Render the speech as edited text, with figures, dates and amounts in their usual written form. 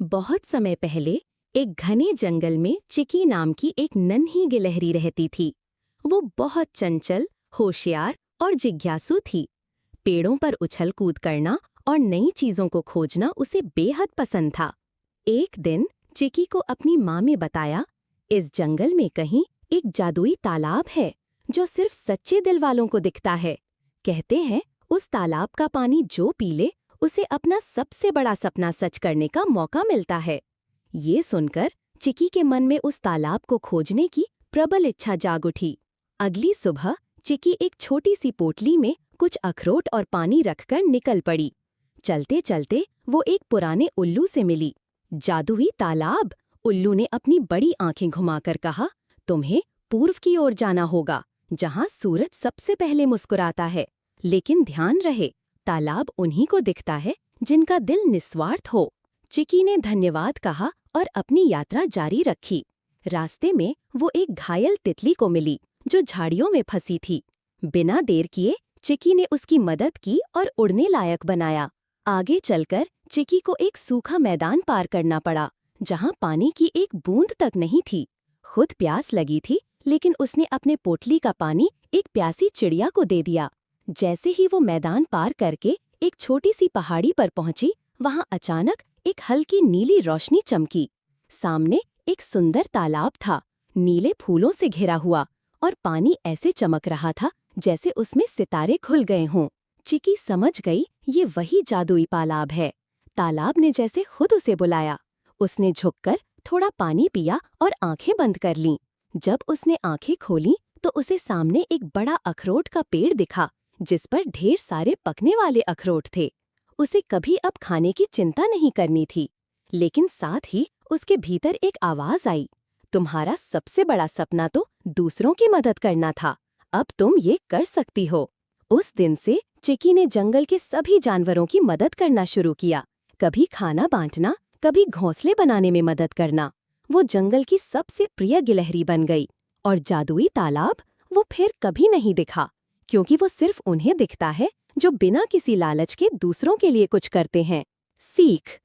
बहुत समय पहले एक घने जंगल में चिकी नाम की एक नन्ही गिलहरी रहती थी। वो बहुत चंचल, होशियार और जिज्ञासु थी। पेड़ों पर उछल कूद करना और नई चीजों को खोजना उसे बेहद पसंद था। एक दिन चिकी को अपनी माँ ने बताया, इस जंगल में कहीं एक जादुई तालाब है जो सिर्फ सच्चे दिल वालों को दिखता है। कहते हैं उस तालाब का पानी जो पी ले उसे अपना सबसे बड़ा सपना सच करने का मौका मिलता है। ये सुनकर चिकी के मन में उस तालाब को खोजने की प्रबल इच्छा जाग उठी। अगली सुबह चिकी एक छोटी सी पोटली में कुछ अखरोट और पानी रखकर निकल पड़ी। चलते चलते वो एक पुराने उल्लू से मिली। जादुई तालाब, उल्लू ने अपनी बड़ी आंखें घुमाकर कहा, तुम्हें पूर्व की ओर जाना होगा, जहां सूरज सबसे पहले मुस्कुराता है। लेकिन ध्यान रहे, तालाब उन्हीं को दिखता है जिनका दिल निस्वार्थ हो। चिकी ने धन्यवाद कहा और अपनी यात्रा जारी रखी। रास्ते में वो एक घायल तितली को मिली जो झाड़ियों में फंसी थी। बिना देर किए चिकी ने उसकी मदद की और उड़ने लायक बनाया। आगे चलकर चिकी को एक सूखा मैदान पार करना पड़ा जहां पानी की एक बूंद तक नहीं थी। खुद प्यास लगी थी, लेकिन उसने अपने पोटली का पानी एक प्यासी चिड़िया को दे दिया। जैसे ही वो मैदान पार करके एक छोटी सी पहाड़ी पर पहुंची, वहां अचानक एक हल्की नीली रोशनी चमकी। सामने एक सुंदर तालाब था, नीले फूलों से घिरा हुआ, और पानी ऐसे चमक रहा था जैसे उसमें सितारे खुल गए हों। चिकी समझ गई ये वही जादुई तालाब है। तालाब ने जैसे खुद उसे बुलाया। उसने झुककर थोड़ा पानी पिया और आंखें बंद कर लीं। जब उसने आंखें खोलीं तो उसे सामने एक बड़ा अखरोट का पेड़ दिखा जिस पर ढेर सारे पकने वाले अखरोट थे। उसे कभी अब खाने की चिंता नहीं करनी थी। लेकिन साथ ही उसके भीतर एक आवाज आई, तुम्हारा सबसे बड़ा सपना तो दूसरों की मदद करना था, अब तुम ये कर सकती हो। उस दिन से चिकी ने जंगल के सभी जानवरों की मदद करना शुरू किया। कभी खाना बांटना, कभी घोंसले बनाने में मदद करना। वो जंगल की सबसे प्रिय गिलहरी बन गई। और जादुई तालाब, वो फिर कभी नहीं दिखा, क्योंकि वो सिर्फ उन्हें दिखता है जो बिना किसी लालच के दूसरों के लिए कुछ करते हैं। सीख,